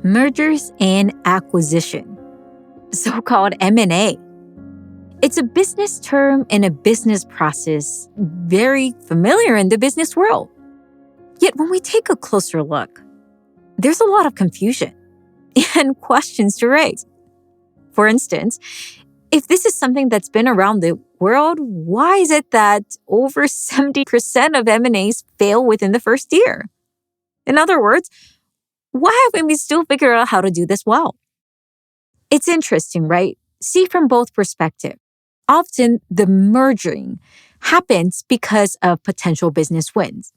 mergers and acquisition, so-called M&A. It's a business term and a business process very familiar in the business world. Yet when we take a closer look, there's a lot of confusion and questions to raise. For instance, if this is something that's been around the world, why is it that over 70% of M&As fail within the first year? In other words, why haven't we still figured out how to do this well? It's interesting, right? See from both perspectives. Often the merging happens because of potential business wins.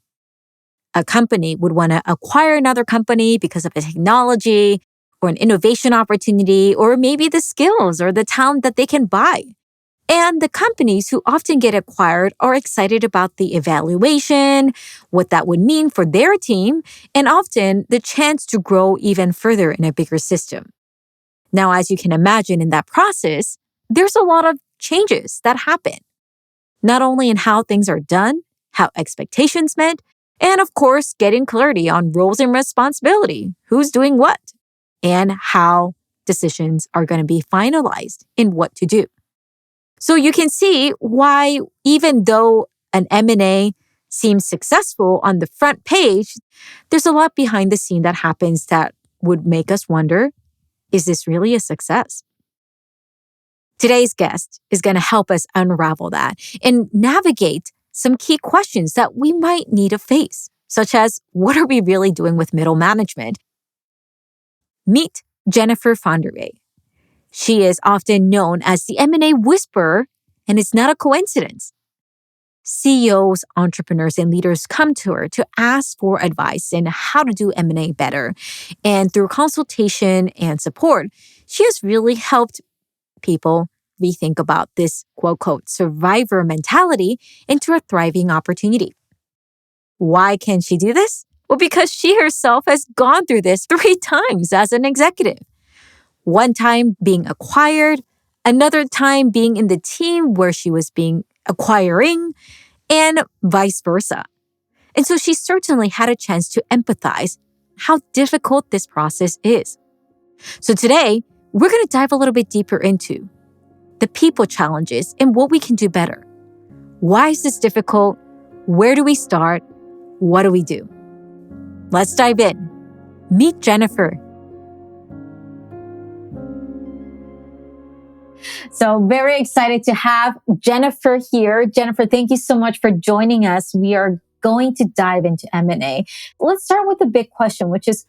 A company would want to acquire another company because of a technology or an innovation opportunity, or maybe the skills or the talent that they can buy. And the companies who often get acquired are excited about the evaluation, what that would mean for their team, and often the chance to grow even further in a bigger system. Now, as you can imagine in that process, there's a lot of changes that happen, not only in how things are done, how expectations met, and of course, getting clarity on roles and responsibility, who's doing what, and how decisions are going to be finalized in what to do. So you can see why, even though an M&A seems successful on the front page, there's a lot behind the scene that happens that would make us wonder, is this really a success? Today's guest is going to help us unravel that and navigate some key questions that we might need to face, such as, what are we really doing with middle management? Meet Jennifer Fondrevay. She is often known as the M&A Whisperer, and it's not a coincidence. CEOs, entrepreneurs, and leaders come to her to ask for advice in how to do M&A better. And through consultation and support, she has really helped people rethink about this quote-unquote survivor mentality into a thriving opportunity. Why can she do this? Well, because she herself has gone through this 3 times as an executive. One time being acquired, another time being in the team where she was being acquiring, and vice versa. And so she certainly had a chance to empathize how difficult this process is. So today, we're going to dive a little bit deeper into the people challenges and what we can do better. Why is this difficult? Where do we start? What do we do? Let's dive in. Meet Jennifer. So very excited to have Jennifer here. Jennifer, thank you so much for joining us. We are going to dive into M&A. Let's start with the big question, which is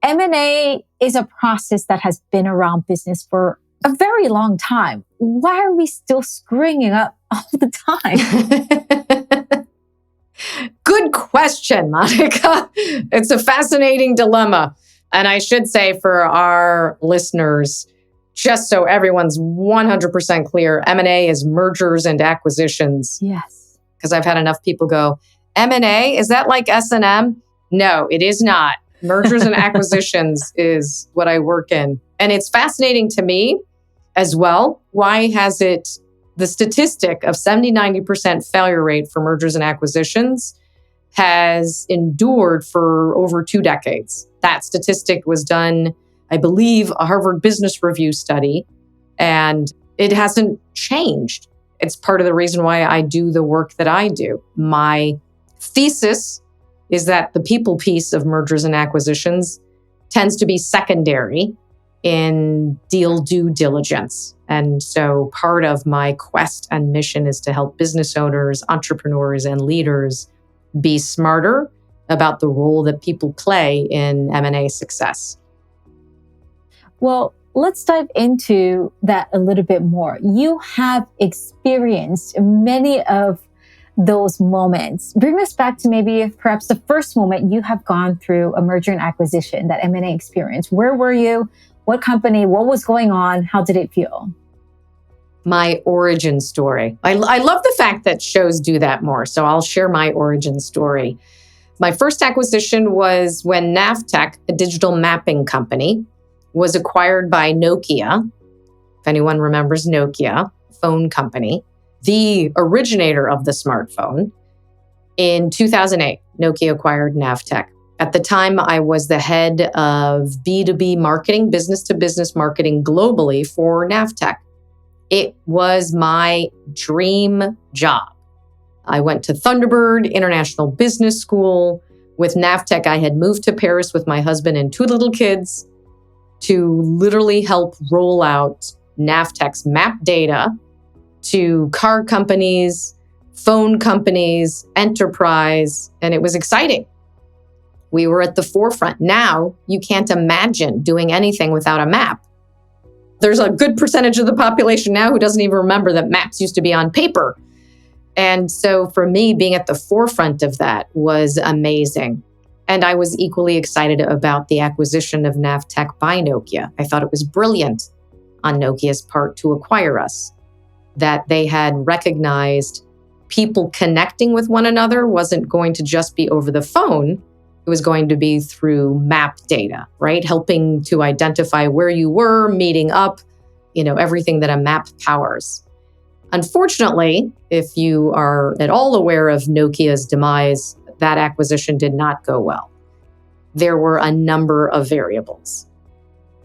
M&A is a process that has been around business for a very long time. Why are we still screwing it up all the time? Good question, Monica. It's a fascinating dilemma. And I should say for our listeners, just so everyone's 100% clear, M&A is mergers and acquisitions. Yes. Because I've had enough people go, M&A, is that like S&M? No, it is not. Mergers and acquisitions is what I work in. And it's fascinating to me as well. Why has it, the statistic of 70-90% failure rate for mergers and acquisitions has endured for over 2 decades. That statistic was done, I believe, a Harvard Business Review study, and it hasn't changed. It's part of the reason why I do the work that I do. My thesis is that the people piece of mergers and acquisitions tends to be secondary in deal due diligence. And so part of my quest and mission is to help business owners, entrepreneurs, and leaders be smarter about the role that people play in M&A success. Well, let's dive into that a little bit more. You have experienced many of those moments. Bring us back to maybe perhaps the first moment you have gone through a merger and acquisition, that M&A experience. Where were you? What company? What was going on? How did it feel? My origin story. I love the fact that shows do that more. So I'll share my origin story. My first acquisition was when Navteq, a digital mapping company, was acquired by Nokia. If anyone remembers Nokia, phone company, the originator of the smartphone. In 2008, Nokia acquired Navteq. At the time, I was the head of B2B marketing, business to business marketing globally for Navtech. It was my dream job. I went to Thunderbird International Business School. With Navtech, I had moved to Paris with my husband and 2 little kids to literally help roll out Navtech's map data to car companies, phone companies, enterprise, and it was exciting. We were at the forefront. Now, you can't imagine doing anything without a map. There's a good percentage of the population now who doesn't even remember that maps used to be on paper. And so for me, being at the forefront of that was amazing. And I was equally excited about the acquisition of Navtech by Nokia. I thought it was brilliant on Nokia's part to acquire us, that they had recognized people connecting with one another wasn't going to just be over the phone. It was going to be through map data, right? Helping to identify where you were, meeting up, everything that a map powers. Unfortunately, if you are at all aware of Nokia's demise, that acquisition did not go well. There were a number of variables.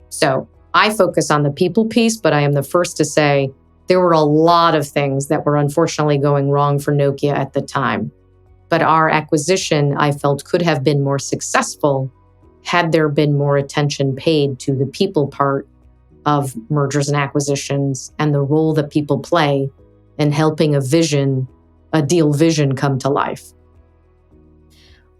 So I focus on the people piece, but I am the first to say there were a lot of things that were unfortunately going wrong for Nokia at the time. But our acquisition, I felt, could have been more successful had there been more attention paid to the people part of mergers and acquisitions and the role that people play in helping a deal vision come to life.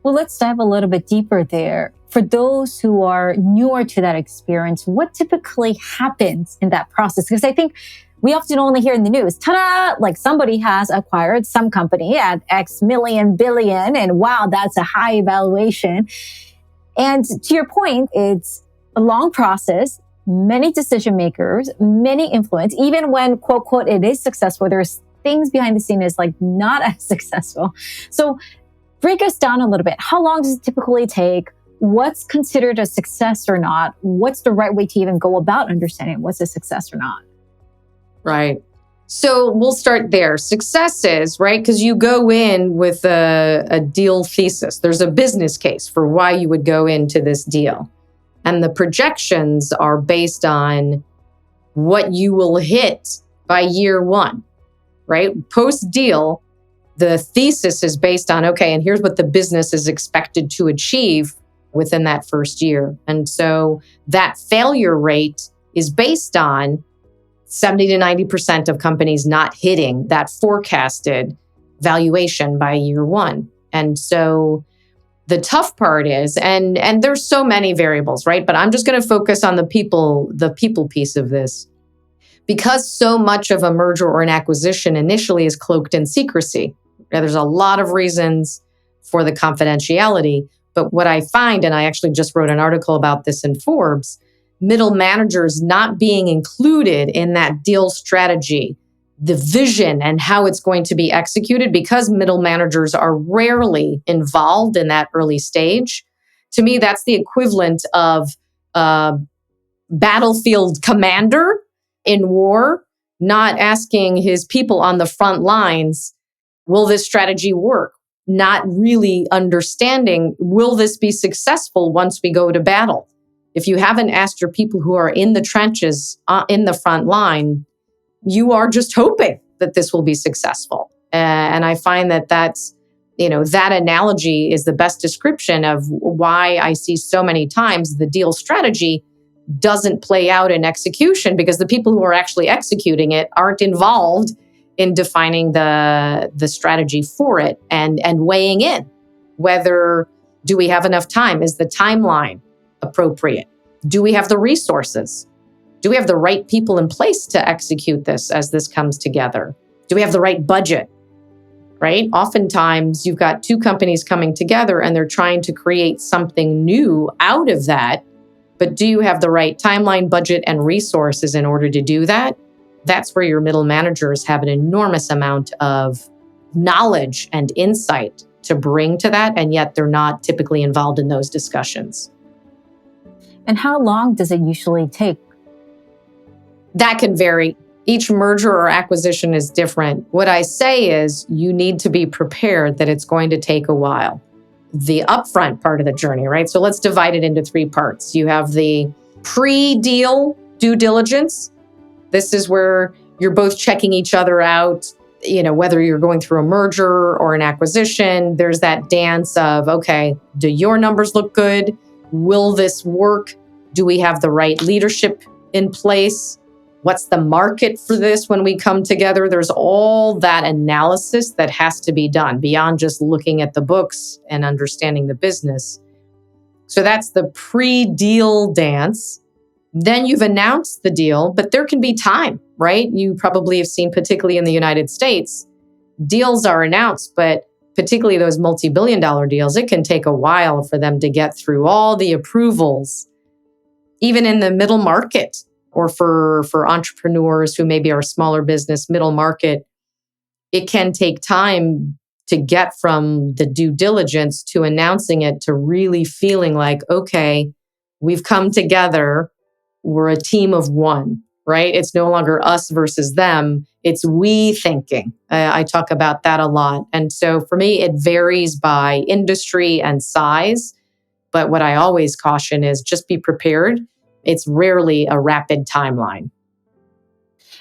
Well, let's dive a little bit deeper there. For those who are newer to that experience, what typically happens in that process? Because I think we often only hear in the news, ta-da, like somebody has acquired some company at X million billion, and wow, that's a high valuation. And to your point, it's a long process, many decision makers, many influence. Even when, quote, quote, it is successful, there's things behind the scenes like not as successful. So break us down a little bit. How long does it typically take? What's considered a success or not? What's the right way to even go about understanding what's a success or not? Right. So we'll start there. Successes, right? Because you go in with a deal thesis. There's a business case for why you would go into this deal. And the projections are based on what you will hit by year 1, right? Post-deal, the thesis is based on, okay, and here's what the business is expected to achieve within that first year. And so that failure rate is based on 70 to 90% of companies not hitting that forecasted valuation by year 1. And so the tough part is, and there's so many variables, right? But I'm just going to focus on the people piece of this. Because so much of a merger or an acquisition initially is cloaked in secrecy. There's a lot of reasons for the confidentiality. But what I find, and I actually just wrote an article about this in Forbes, middle managers not being included in that deal strategy, the vision and how it's going to be executed, because middle managers are rarely involved in that early stage. To me, that's the equivalent of a battlefield commander in war, not asking his people on the front lines, will this strategy work? Not really understanding, will this be successful once we go to battle? If you haven't asked your people who are in the trenches, in the front line, you are just hoping that this will be successful. And I find that that analogy is the best description of why I see so many times the deal strategy doesn't play out in execution, because the people who are actually executing it aren't involved in defining the strategy for it and weighing in whether, do we have enough time? Is the timeline appropriate? Do we have the resources? Do we have the right people in place to execute this as this comes together? Do we have the right budget? Right? Oftentimes you've got 2 companies coming together and they're trying to create something new out of that. But do you have the right timeline, budget, and resources in order to do that? That's where your middle managers have an enormous amount of knowledge and insight to bring to that, and yet they're not typically involved in those discussions. And how long does it usually take? That can vary. Each merger or acquisition is different. What I say is you need to be prepared that it's going to take a while. the upfront part of the journey, right? So let's divide it into three parts. You have the pre-deal due diligence. This is where you're both checking each other out, whether you're going through a merger or an acquisition. There's that dance of, okay, do your numbers look good? Will this work? Do we have the right leadership in place? What's the market for this when we come together? There's all that analysis that has to be done beyond just looking at the books and understanding the business. So that's the pre-deal dance. Then you've announced the deal, but there can be time, right? You probably have seen, particularly in the United States, deals are announced, but particularly those multi-billion-dollar deals, it can take a while for them to get through all the approvals, even in the middle market. Or for entrepreneurs who maybe are smaller business, middle market, it can take time to get from the due diligence to announcing it to really feeling like, okay, we've come together. We're a team of one, right? It's no longer us versus them. It's we thinking. I talk about that a lot. And so for me, it varies by industry and size. But what I always caution is just be prepared. It's rarely a rapid timeline.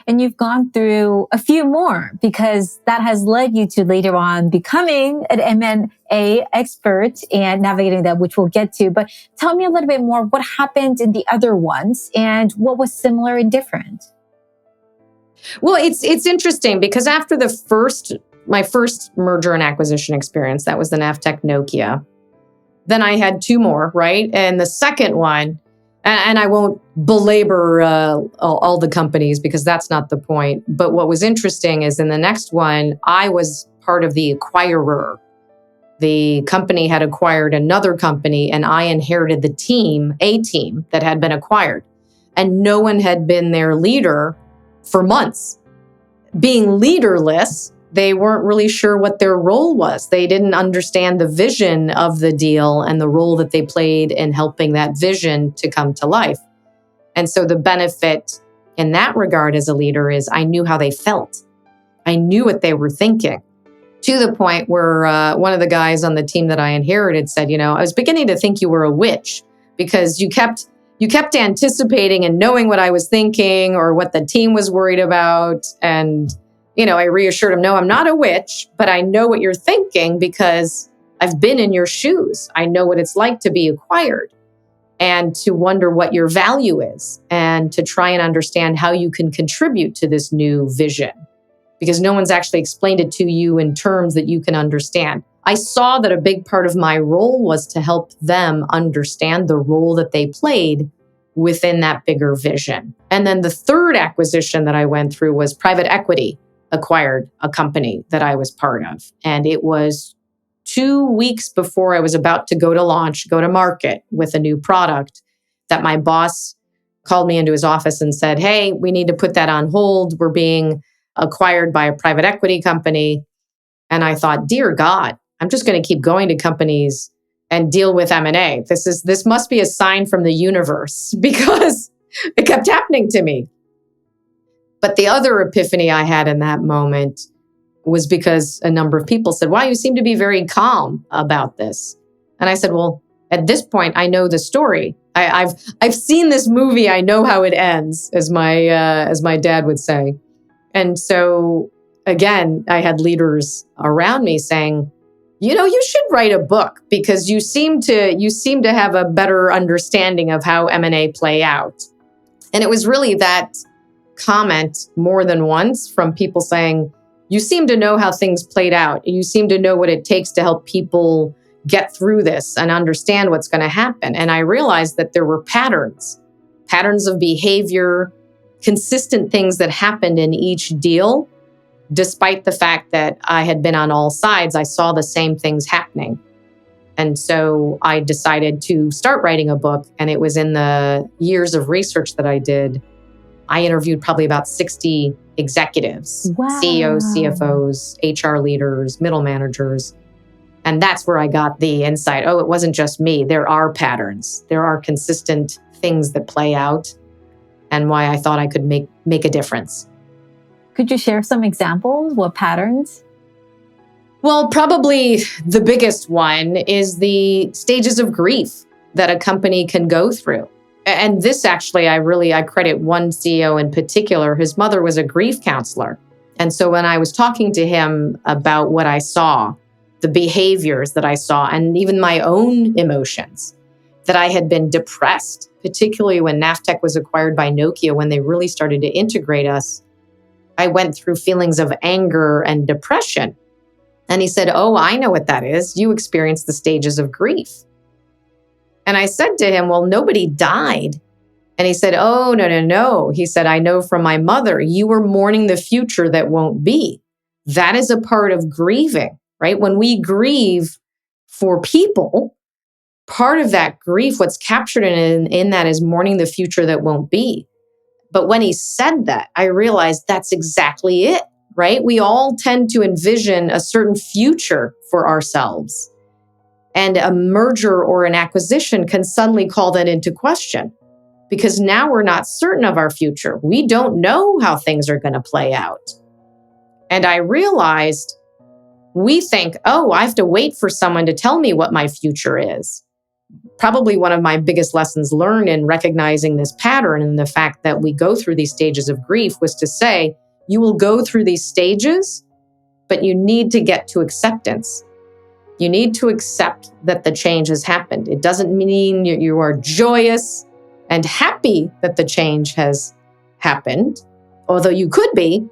And you've gone through a few more because that has led you to later on becoming an M&A expert and navigating that, which we'll get to. But tell me a little bit more what happened in the other ones and what was similar and different. Well, it's interesting because after my first merger and acquisition experience, that was the Navtech Nokia. Then I had two more, right? And the second one, and I won't belabor all the companies because that's not the point. But what was interesting is in the next one, I was part of the acquirer. The company had acquired another company and I inherited a team that had been acquired. And no one had been their leader for months. Being leaderless, they weren't really sure what their role was. They didn't understand the vision of the deal and the role that they played in helping that vision to come to life. And so the benefit in that regard as a leader is I knew how they felt. I knew what they were thinking, to the point where one of the guys on the team that I inherited said, I was beginning to think you were a witch because you kept anticipating and knowing what I was thinking or what the team was worried about. And I reassured him, no, I'm not a witch, but I know what you're thinking because I've been in your shoes. I know what it's like to be acquired and to wonder what your value is and to try and understand how you can contribute to this new vision because no one's actually explained it to you in terms that you can understand. I saw that a big part of my role was to help them understand the role that they played within that bigger vision. And then the third acquisition that I went through was private equity acquired a company that I was part of. And it was 2 weeks before I was about to go to market with a new product, that my boss called me into his office and said, hey, we need to put that on hold. We're being acquired by a private equity company. And I thought, dear God, I'm just going to keep going to companies and deal with M&A. This must be a sign from the universe because it kept happening to me. But the other epiphany I had in that moment was because a number of people said, wow, you seem to be very calm about this. And I said, well, at this point, I know the story. I've seen this movie. I know how it ends, as my dad would say. And so again, I had leaders around me saying, you should write a book because you seem to have a better understanding of how M&A play out. And it was really that comment more than once from people saying, you seem to know how things played out. You seem to know what it takes to help people get through this and understand what's going to happen. And I realized that there were patterns of behavior, consistent things that happened in each deal. Despite the fact that I had been on all sides, I saw the same things happening. And so I decided to start writing a book. And it was in the years of research that I did. I interviewed probably about 60 executives, Wow. CEOs, CFOs, HR leaders, middle managers. And that's where I got the insight. Oh, it wasn't just me. There are patterns. There are consistent things that play out and why I thought I could make a difference. Could you share some examples? What patterns? Well, probably the biggest one is the stages of grief that a company can go through. And this actually, I credit one CEO in particular. His mother was a grief counselor. And so when I was talking to him about what I saw, the behaviors that I saw, and even my own emotions, that I had been depressed, particularly when Navtech was acquired by Nokia, when they really started to integrate us, I went through feelings of anger and depression. And he said, "Oh, I know what that is. You experienced the stages of grief." And I said to him, "Well, nobody died." And he said, "Oh, no, no, no." He said, "I know from my mother, you were mourning the future that won't be." That is a part of grieving, right? When we grieve for people, part of that grief, what's captured in that is mourning the future that won't be. But when he said that, I realized that's exactly it, right? We all tend to envision a certain future for ourselves. And a merger or an acquisition can suddenly call that into question because now we're not certain of our future. We don't know how things are going to play out. And I realized we think, oh, I have to wait for someone to tell me what my future is. Probably one of my biggest lessons learned in recognizing this pattern and the fact that we go through these stages of grief was to say, you will go through these stages, but you need to get to acceptance. You need to accept that the change has happened. It doesn't mean you are joyous and happy that the change has happened, although you could be.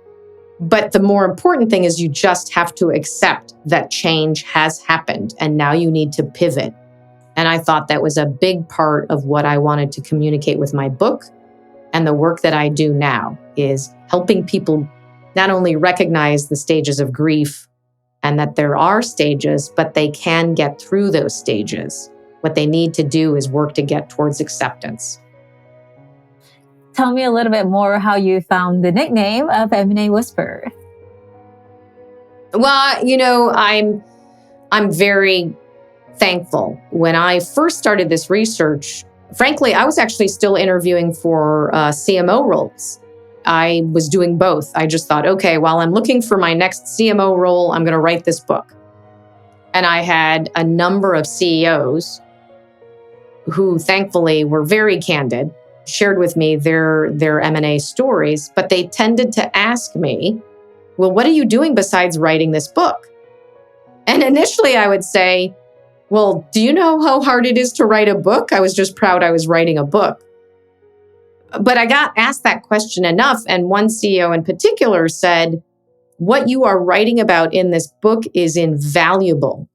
But the more important thing is you just have to accept that change has happened and now you need to pivot. And I thought that was a big part of what I wanted to communicate with my book and the work that I do now is helping people not only recognize the stages of grief and that there are stages, but they can get through those stages. What they need to do is work to get towards acceptance. Tell me a little bit more how you found the nickname of M&A Whisperer. Well, I'm very thankful. When I first started this research, frankly, I was actually still interviewing for CMO roles. I was doing both. I just thought, okay, while I'm looking for my next CMO role, I'm going to write this book. And I had a number of CEOs who thankfully were very candid, shared with me their M&A stories, but they tended to ask me, well, what are you doing besides writing this book? And initially I would say, well, do you know how hard it is to write a book? I was just proud I was writing a book. But I got asked that question enough. And one CEO in particular said, what you are writing about in this book is invaluable.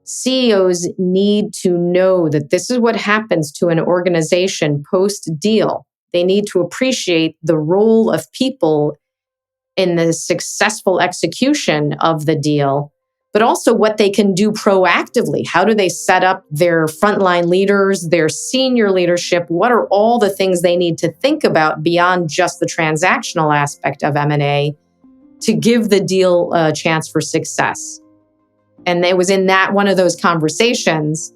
CEOs need to know that this is what happens to an organization post-deal. They need to appreciate the role of people in the successful execution of the deal, but also what they can do proactively. How do they set up their frontline leaders, their senior leadership? What are all the things they need to think about beyond just the transactional aspect of M&A to give the deal a chance for success? And it was in that one of those conversations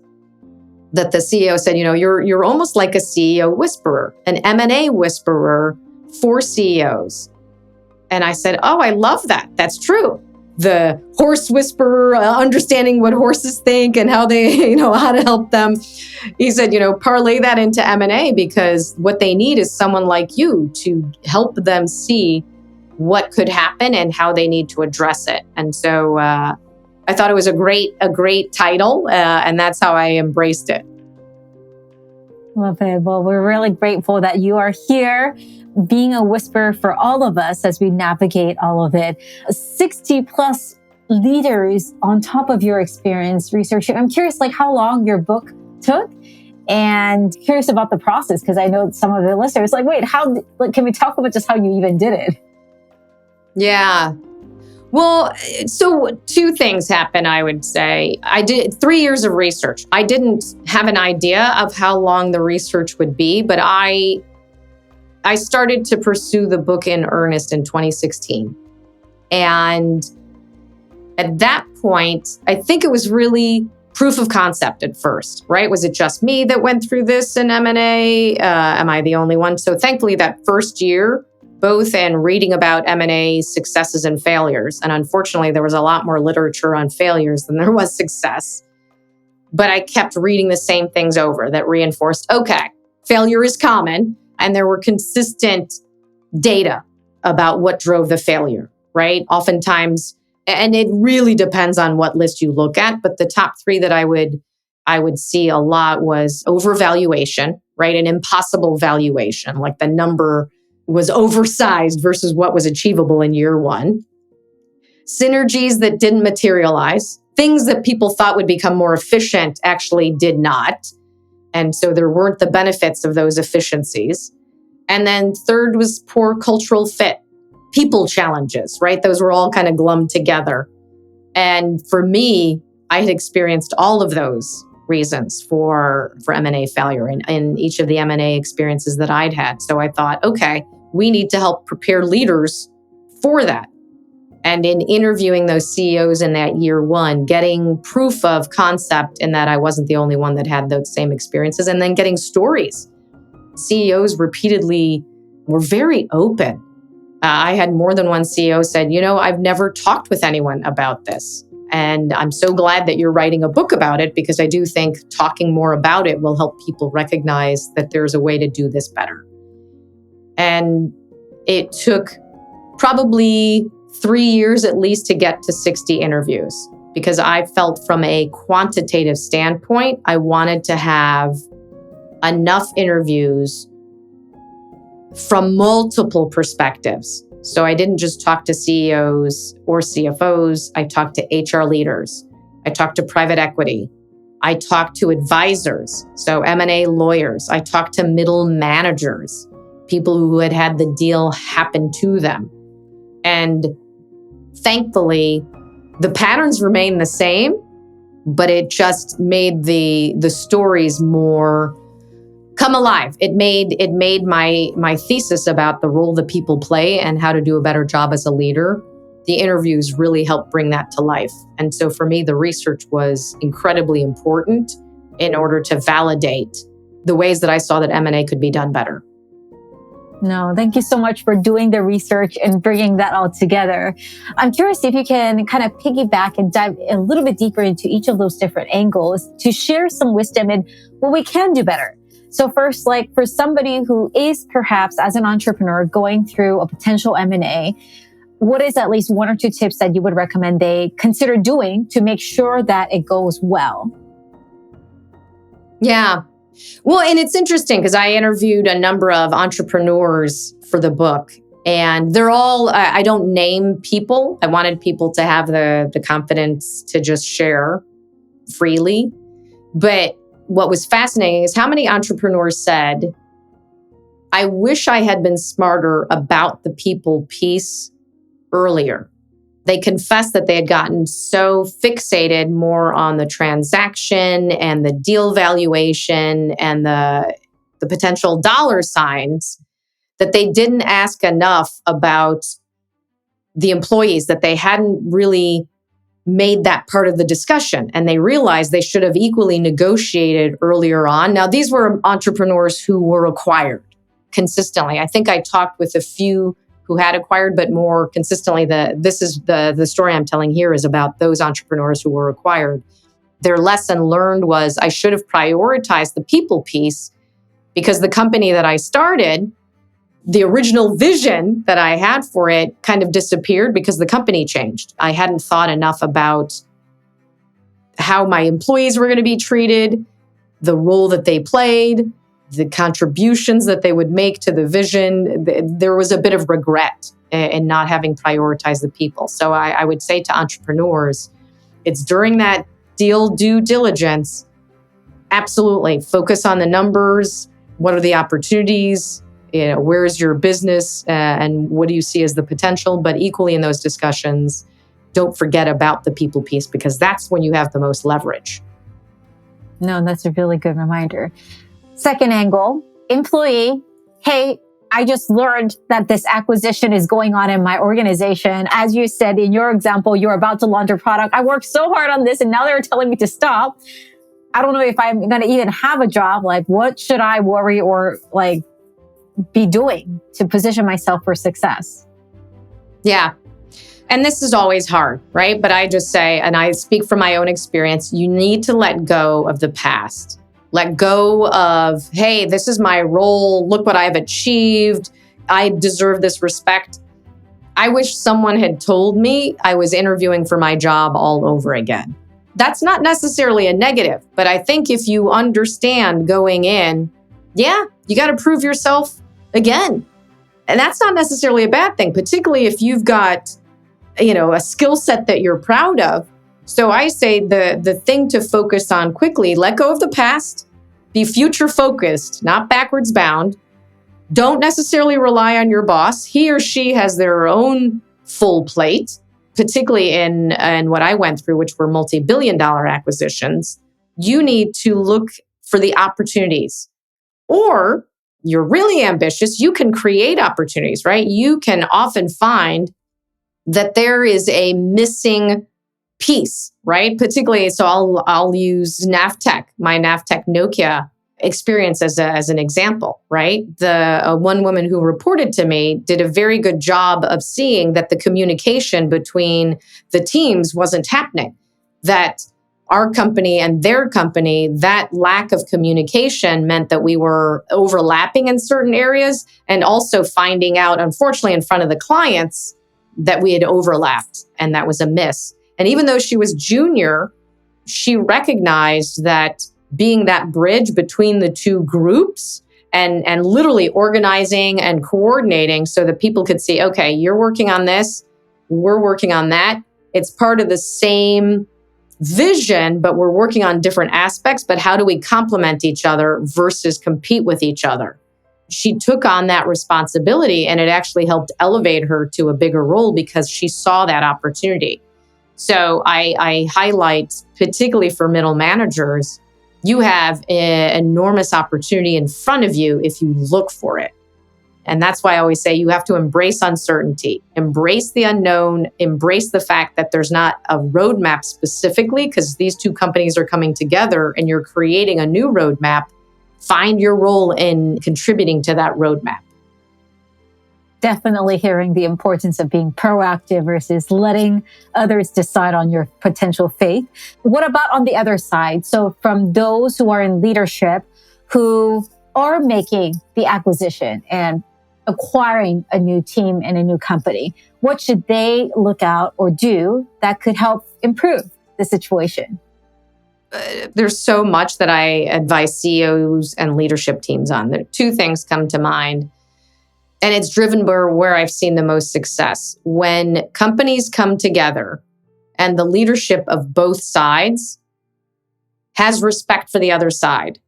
that the CEO said, you're almost like a CEO whisperer, an M&A whisperer for CEOs. And I said, oh, I love that. That's true. The horse whisperer, understanding what horses think and how they, how to help them. He said, parlay that into M&A because what they need is someone like you to help them see what could happen and how they need to address it. And so I thought it was a great title, and that's how I embraced it. Love it. Well, we're really grateful that you are here being a whisperer for all of us as we navigate all of it. 60 plus leaders on top of your experience researching. I'm curious, how long your book took, and curious about the process because I know some of the listeners wait, can we talk about just how you even did it? Yeah. Well, so two things happened, I would say. I did 3 years of research. I didn't have an idea of how long the research would be, but I started to pursue the book in earnest in 2016. And at that point, I think it was really proof of concept at first, right? Was it just me that went through this in M&A? Am I the only one? So thankfully, that first year both in reading about M&A successes and failures. And unfortunately, there was a lot more literature on failures than there was success. But I kept reading the same things over that reinforced, okay, failure is common. And there were consistent data about what drove the failure, right? Oftentimes, and it really depends on what list you look at, but the top three that I would see a lot was overvaluation, right? An impossible valuation, like the number was oversized versus what was achievable in year one. Synergies that didn't materialize, things that people thought would become more efficient actually did not. And so there weren't the benefits of those efficiencies. And then third was poor cultural fit, people challenges, right? Those were all kind of glummed together. And for me, I had experienced all of those reasons for M&A failure in each of the M&A experiences that I'd had. So I thought, okay, we need to help prepare leaders for that. And in interviewing those CEOs in that year one, getting proof of concept in that I wasn't the only one that had those same experiences, and then getting stories. CEOs repeatedly were very open. I had more than one CEO said, I've never talked with anyone about this. And I'm so glad that you're writing a book about it, because I do think talking more about it will help people recognize that there's a way to do this better. And it took probably 3 years at least to get to 60 interviews, because I felt from a quantitative standpoint, I wanted to have enough interviews from multiple perspectives. So I didn't just talk to CEOs or CFOs. I talked to HR leaders. I talked to private equity. I talked to advisors, so M&A lawyers. I talked to middle managers, people who had had the deal happen to them. And thankfully, the patterns remain the same, but it just made the stories more come alive. It made my thesis about the role that people play and how to do a better job as a leader. The interviews really helped bring that to life. And so for me, the research was incredibly important in order to validate the ways that I saw that M&A could be done better. No, thank you so much for doing the research and bringing that all together. I'm curious if you can kind of piggyback and dive a little bit deeper into each of those different angles to share some wisdom in what we can do better. So first, like for somebody who is perhaps as an entrepreneur going through a potential M&A, what is at least one or two tips that you would recommend they consider doing to make sure that it goes well? Yeah. Well, and it's interesting because I interviewed a number of entrepreneurs for the book, and they're all, I don't name people. I wanted people to have the confidence to just share freely. But what was fascinating is how many entrepreneurs said, I wish I had been smarter about the people piece earlier. They confessed that they had gotten so fixated more on the transaction and the deal valuation and the potential dollar signs that they didn't ask enough about the employees, that they hadn't really made that part of the discussion. And they realized they should have equally negotiated earlier on. Now, these were entrepreneurs who were acquired consistently. I think I talked with a few who had acquired, but more consistently, the story I'm telling here is about those entrepreneurs who were acquired. Their lesson learned was I should have prioritized the people piece, because the company that I started, the original vision that I had for it kind of disappeared because the company changed. I hadn't thought enough about how my employees were going to be treated, the role that they played, the contributions that they would make to the vision. There was a bit of regret in not having prioritized the people. So I would say to entrepreneurs, it's during that deal due diligence, absolutely focus on the numbers. What are the opportunities? Where is your business and what do you see as the potential? But equally in those discussions, don't forget about the people piece, because that's when you have the most leverage. No, that's a really good reminder. Second angle, employee. Hey, I just learned that this acquisition is going on in my organization. As you said in your example, you're about to launch a product. I worked so hard on this and now they're telling me to stop. I don't know if I'm going to even have a job. Like, what should I worry or like be doing to position myself for success? Yeah. And this is always hard, right? But I just say, and I speak from my own experience, you need to let go of the past. Let go of, hey, this is my role. Look what I've achieved. I deserve this respect. I wish someone had told me I was interviewing for my job all over again. That's not necessarily a negative, but I think if you understand going in, yeah, you got to prove yourself again. And that's not necessarily a bad thing, particularly if you've got, a skill set that you're proud of. So I say the thing to focus on quickly, let go of the past, be future focused, not backwards bound. Don't necessarily rely on your boss. He or she has their own full plate, particularly in what I went through, which were multi-billion-dollar acquisitions. You need to look for the opportunities. Or you're really ambitious, you can create opportunities, right? You can often find that there is a missing piece, right? Particularly, so I'll use Navtech, my Navtech Nokia experience as an example, right? The one woman who reported to me did a very good job of seeing that the communication between the teams wasn't happening, that our company and their company, that lack of communication meant that we were overlapping in certain areas and also finding out, unfortunately, in front of the clients that we had overlapped, and that was a miss. And even though she was junior, she recognized that being that bridge between the two groups and literally organizing and coordinating so that people could see, okay, you're working on this, we're working on that. It's part of the same vision, but we're working on different aspects. But how do we complement each other versus compete with each other? She took on that responsibility, and it actually helped elevate her to a bigger role because she saw that opportunity. So I highlight, particularly for middle managers, you have an enormous opportunity in front of you if you look for it. And that's why I always say you have to embrace uncertainty, embrace the unknown, embrace the fact that there's not a roadmap specifically, because these two companies are coming together and you're creating a new roadmap. Find your role in contributing to that roadmap. Definitely hearing the importance of being proactive versus letting others decide on your potential fate. What about on the other side? So from those who are in leadership who are making the acquisition and acquiring a new team and a new company, what should they look out or do that could help improve the situation? There's so much that I advise CEOs and leadership teams on. There, two things come to mind, and it's driven by where I've seen the most success. When companies come together and the leadership of both sides has respect for the other side.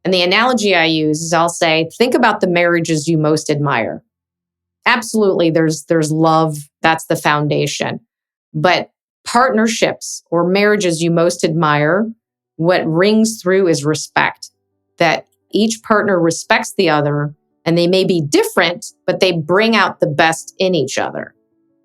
And the analogy I use is I'll say, think about the marriages you most admire. Absolutely, there's love. That's the foundation. But partnerships or marriages you most admire, what rings through is respect, that each partner respects the other, and they may be different, but they bring out the best in each other.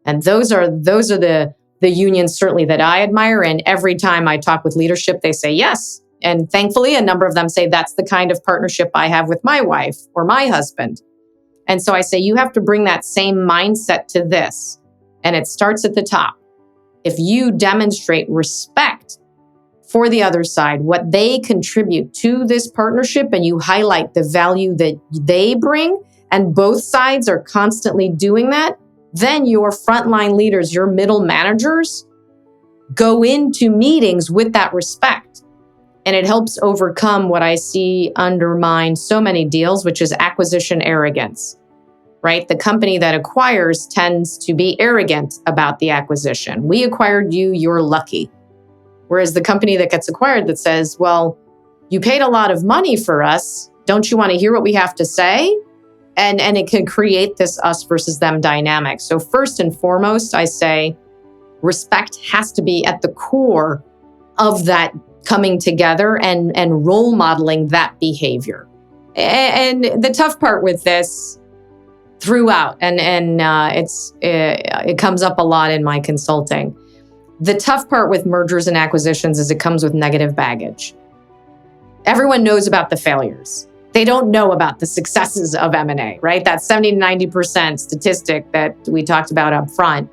And those are the unions certainly that I admire. And every time I talk with leadership, they say yes. And thankfully, a number of them say that's the kind of partnership I have with my wife or my husband. And so I say, you have to bring that same mindset to this. And it starts at the top. If you demonstrate respect for the other side, what they contribute to this partnership, and you highlight the value that they bring, and both sides are constantly doing that, then your frontline leaders, your middle managers, go into meetings with that respect. And it helps overcome what I see undermine so many deals, which is acquisition arrogance, right? The company that acquires tends to be arrogant about the acquisition. We acquired you, you're lucky. Whereas the company that gets acquired that says, well, you paid a lot of money for us. Don't you want to hear what we have to say? And it can create this us versus them dynamic. So first and foremost, I say respect has to be at the core of that coming together and role modeling that behavior. And the tough part with this throughout, it comes up a lot in my consulting. The tough part with mergers and acquisitions is it comes with negative baggage. Everyone knows about the failures. They don't know about the successes of M&A, right? That 70 to 90% statistic that we talked about up front.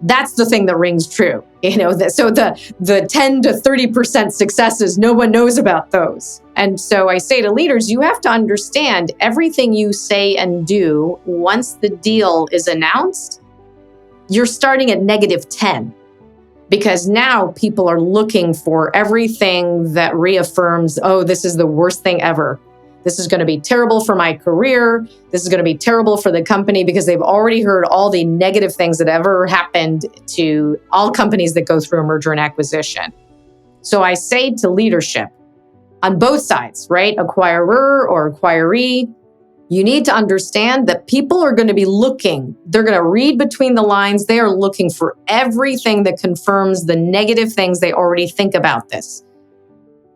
That's the thing that rings true. So the 10 to 30% successes, no one knows about those. And so I say to leaders, you have to understand everything you say and do once the deal is announced, you're starting at -10. Because now people are looking for everything that reaffirms, oh, this is the worst thing ever. This is going to be terrible for my career. This is going to be terrible for the company, because they've already heard all the negative things that ever happened to all companies that go through a merger and acquisition. So I say to leadership on both sides, right? Acquirer or acquiree, you need to understand that people are going to be looking. They're going to read between the lines. They are looking for everything that confirms the negative things they already think about this.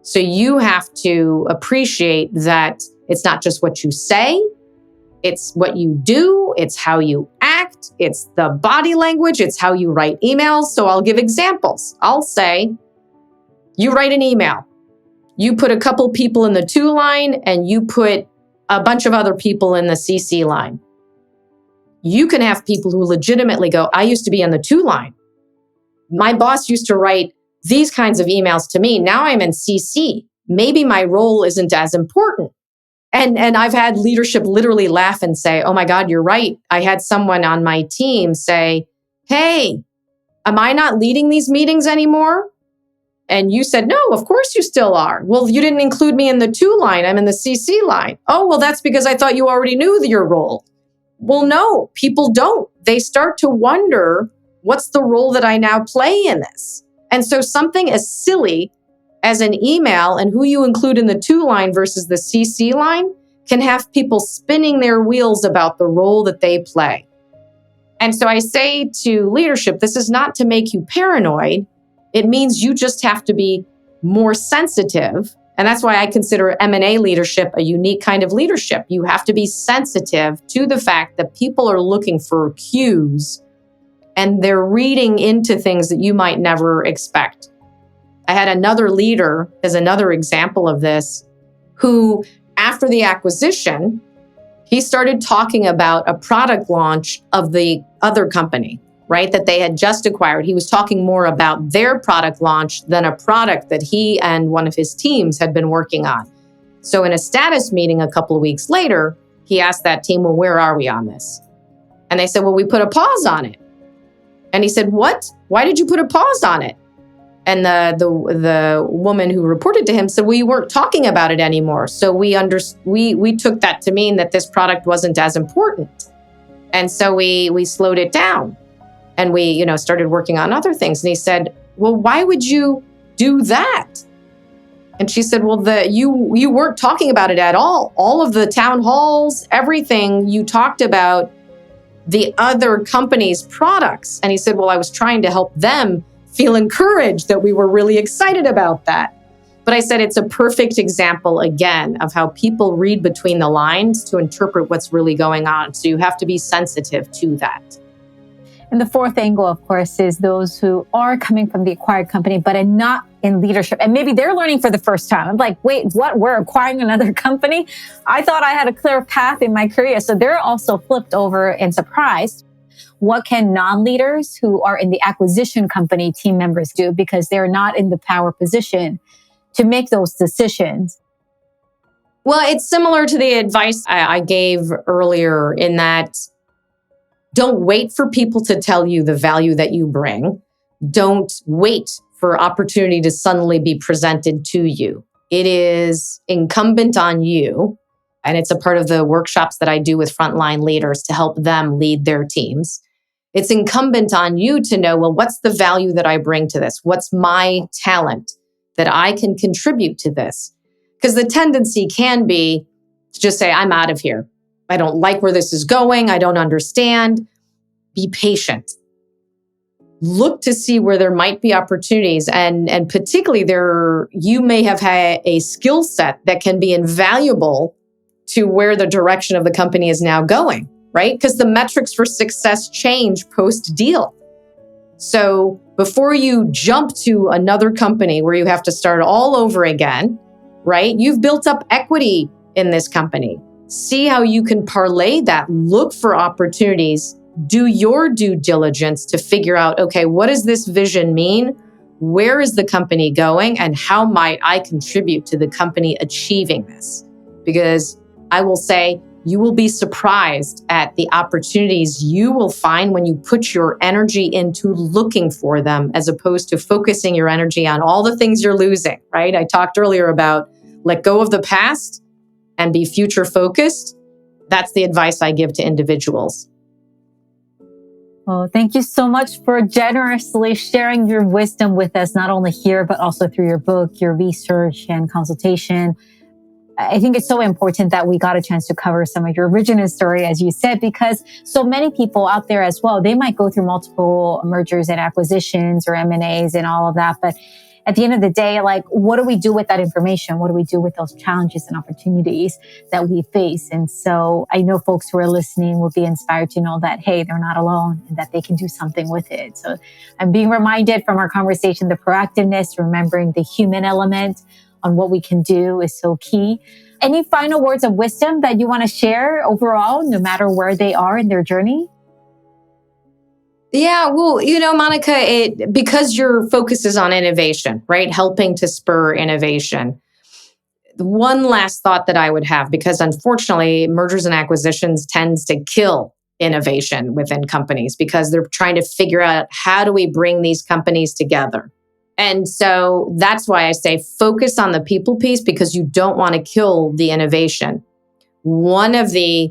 So you have to appreciate that it's not just what you say, it's what you do, it's how you act, it's the body language, it's how you write emails. So I'll give examples. I'll say, you write an email, you put a couple people in the to line and you put a bunch of other people in the CC line. You can have people who legitimately go, I used to be on the to line. My boss used to write these kinds of emails to me. Now I'm in CC. Maybe my role isn't as important. And I've had leadership literally laugh and say, oh my God, you're right. I had someone on my team say, hey, am I not leading these meetings anymore? And you said, no, of course you still are. Well, you didn't include me in the to line. I'm in the CC line. Oh, well, that's because I thought you already knew your role. Well, no, people don't. They start to wonder, what's the role that I now play in this? And so something as silly as an email and who you include in the to line versus the CC line can have people spinning their wheels about the role that they play. And so I say to leadership, this is not to make you paranoid. It means you just have to be more sensitive. And that's why I consider M&A leadership a unique kind of leadership. You have to be sensitive to the fact that people are looking for cues and they're reading into things that you might never expect. I had another leader, as another example of this, who after the acquisition, he started talking about a product launch of the other company, right, that they had just acquired. He was talking more about their product launch than a product that he and one of his teams had been working on. So in a status meeting a couple of weeks later, he asked that team, well, where are we on this? And they said, well, we put a pause on it. And he said, what? Why did you put a pause on it? And the woman who reported to him said, well, you weren't talking about it anymore. So we took that to mean that this product wasn't as important. And so we slowed it down and we, started working on other things. And he said, well, why would you do that? And she said, well, you weren't talking about it at all. All of the town halls, everything you talked about the other company's products. And he said, well, I was trying to help them feel encouraged that we were really excited about that. But I said, it's a perfect example, again, of how people read between the lines to interpret what's really going on. So you have to be sensitive to that. And the fourth angle, of course, is those who are coming from the acquired company, but are not in leadership. And maybe they're learning for the first time. I'm like, wait, what? We're acquiring another company? I thought I had a clear path in my career. So they're also flipped over and surprised. What can non-leaders who are in the acquisition company team members do because they're not in the power position to make those decisions? Well, it's similar to the advice I gave earlier in that don't wait for people to tell you the value that you bring. Don't wait for opportunity to suddenly be presented to you. It is incumbent on you, and it's a part of the workshops that I do with frontline leaders to help them lead their teams. It's incumbent on you to know, well, what's the value that I bring to this? What's my talent that I can contribute to this? Because the tendency can be to just say, I'm out of here. I don't like where this is going. I don't understand. Be patient. Look to see where there might be opportunities. And particularly you may have had a skill set that can be invaluable to where the direction of the company is now going, right? Because the metrics for success change post-deal. So before you jump to another company where you have to start all over again, right? You've built up equity in this company. See how you can parlay that. Look for opportunities. Do your due diligence to figure out, okay, what does this vision mean? Where is the company going? And how might I contribute to the company achieving this? Because I will say, you will be surprised at the opportunities you will find when you put your energy into looking for them, as opposed to focusing your energy on all the things you're losing, right? I talked earlier about let go of the past and be future focused. That's the advice I give to individuals. Well, thank you so much for generously sharing your wisdom with us, not only here, but also through your book, your research and consultation. I think it's so important that we got a chance to cover some of your origin story, as you said, because so many people out there as well, they might go through multiple mergers and acquisitions or M&As and all of that. But at the end of the day, like, what do we do with that information? What do we do with those challenges and opportunities that we face? And so I know folks who are listening will be inspired to know that, hey, they're not alone and that they can do something with it. So I'm being reminded from our conversation, the proactiveness, remembering the human element on what we can do is so key. Any final words of wisdom that you want to share overall, no matter where they are in their journey? Yeah, well, Monica, because your focus is on innovation, right? Helping to spur innovation. One last thought that I would have, because unfortunately, mergers and acquisitions tends to kill innovation within companies because they're trying to figure out, how do we bring these companies together? And so that's why I say focus on the people piece, because you don't want to kill the innovation. One of the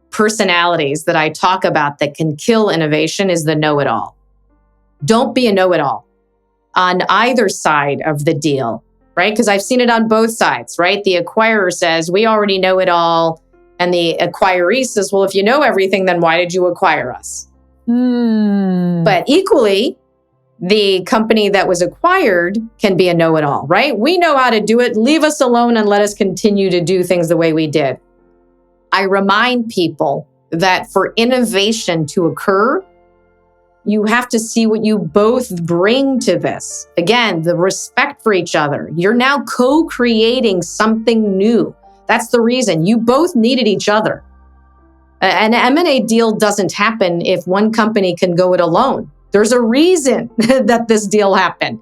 personalities that I talk about that can kill innovation is the know-it-all. Don't be a know-it-all on either side of the deal, right? Because I've seen it on both sides, right? The acquirer says, we already know it all. And the acquiree says, well, if you know everything, then why did you acquire us? But equally, the company that was acquired can be a know-it-all, right? We know how to do it. Leave us alone and let us continue to do things the way we did. I remind people that for innovation to occur, you have to see what you both bring to this. Again, the respect for each other. You're now co-creating something new. That's the reason. You both needed each other. An M&A deal doesn't happen if one company can go it alone. There's a reason that this deal happened.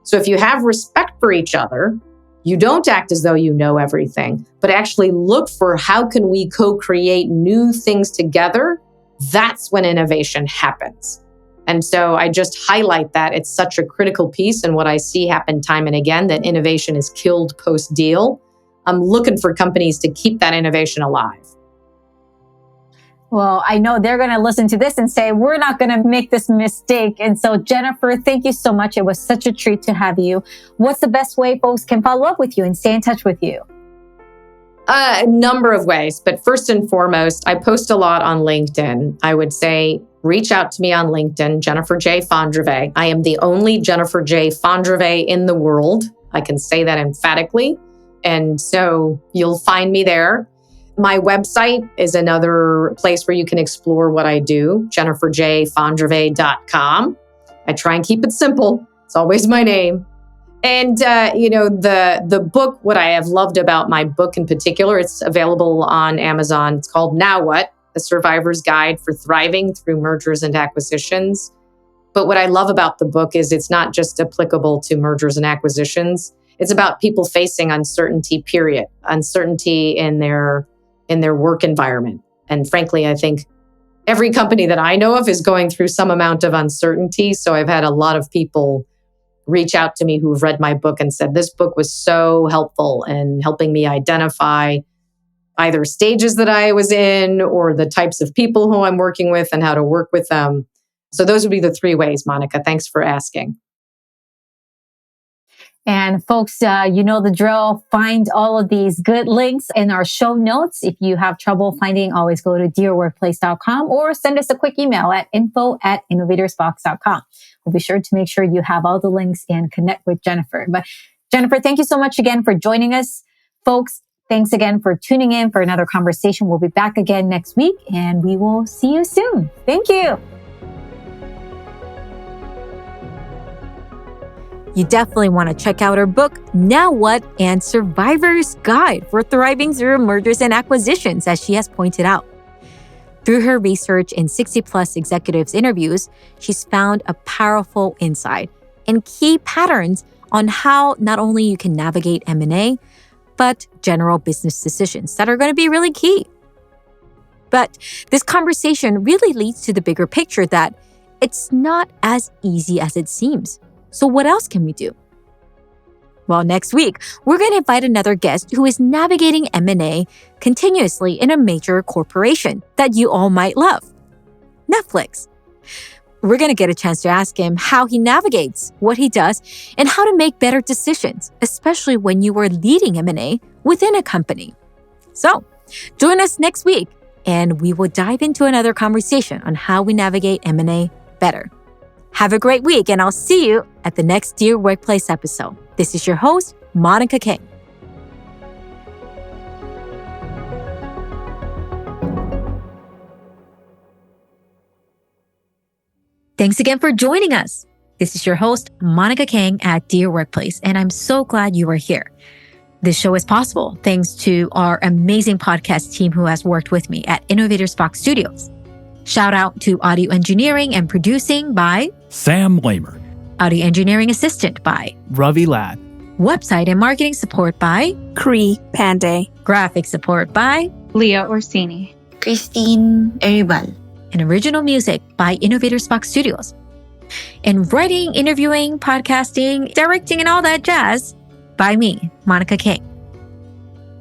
So if you have respect for each other, you don't act as though you know everything, but actually look for how can we co-create new things together. That's when innovation happens. And so I just highlight that it's such a critical piece. And what I see happen time and again, that innovation is killed post-deal. I'm looking for companies to keep that innovation alive. Well, I know they're going to listen to this and say, we're not going to make this mistake. And so, Jennifer, thank you so much. It was such a treat to have you. What's the best way folks can follow up with you and stay in touch with you? A number of ways. But first and foremost, I post a lot on LinkedIn. I would say, reach out to me on LinkedIn, Jennifer J. Fondrevay. I am the only Jennifer J. Fondrevay in the world. I can say that emphatically. And so you'll find me there. My website is another place where you can explore what I do, jenniferjfondrevay.com. I try and keep it simple. It's always my name. And, the book, what I have loved about my book in particular, it's available on Amazon. It's called Now What? A Survivor's Guide for Thriving Through Mergers and Acquisitions. But what I love about the book is it's not just applicable to mergers and acquisitions. It's about people facing uncertainty, period. Uncertainty in their work environment. And frankly, I think every company that I know of is going through some amount of uncertainty. So I've had a lot of people reach out to me who've read my book and said, this book was so helpful in helping me identify either stages that I was in or the types of people who I'm working with and how to work with them. So those would be the three ways, Monica. Thanks for asking. And folks, you know the drill. Find all of these good links in our show notes. If you have trouble finding, always go to dearworkplace.com or send us a quick email at info@innovatorsbox.com. We'll be sure to make sure you have all the links and connect with Jennifer. But Jennifer, thank you so much again for joining us. Folks, thanks again for tuning in for another conversation. We'll be back again next week and we will see you soon. Thank you. You definitely want to check out her book, Now What? And Survivor's Guide for Thriving Through Mergers and Acquisitions, as she has pointed out. Through her research and 60-plus executives interviews, she's found a powerful insight and key patterns on how not only you can navigate M&A, but general business decisions that are going to be really key. But this conversation really leads to the bigger picture that it's not as easy as it seems. So what else can we do? Well, next week, we're going to invite another guest who is navigating M&A continuously in a major corporation that you all might love, Netflix. We're going to get a chance to ask him how he navigates, what he does, and how to make better decisions, especially when you are leading M&A within a company. So, join us next week, and we will dive into another conversation on how we navigate M&A better. Have a great week, and I'll see you at the next Dear Workplace episode. This is your host, Monica King. Thanks again for joining us. This is your host, Monica King at Dear Workplace, and I'm so glad you are here. This show is possible thanks to our amazing podcast team who has worked with me at InnovatorsBox Studios. Shout out to audio engineering and producing by Sam Lamer. Audio engineering assistant by Ravi Ladd. Website and marketing support by Cree Panday. Graphic support by Leah Orsini. Christine Eribal. and original music by InnovatorsBox Studios. And writing, interviewing, podcasting, directing, and all that jazz by me, Monica King.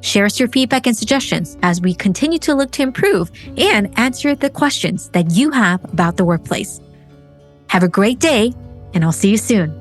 Share us your feedback and suggestions as we continue to look to improve and answer the questions that you have about the workplace. Have a great day, and I'll see you soon.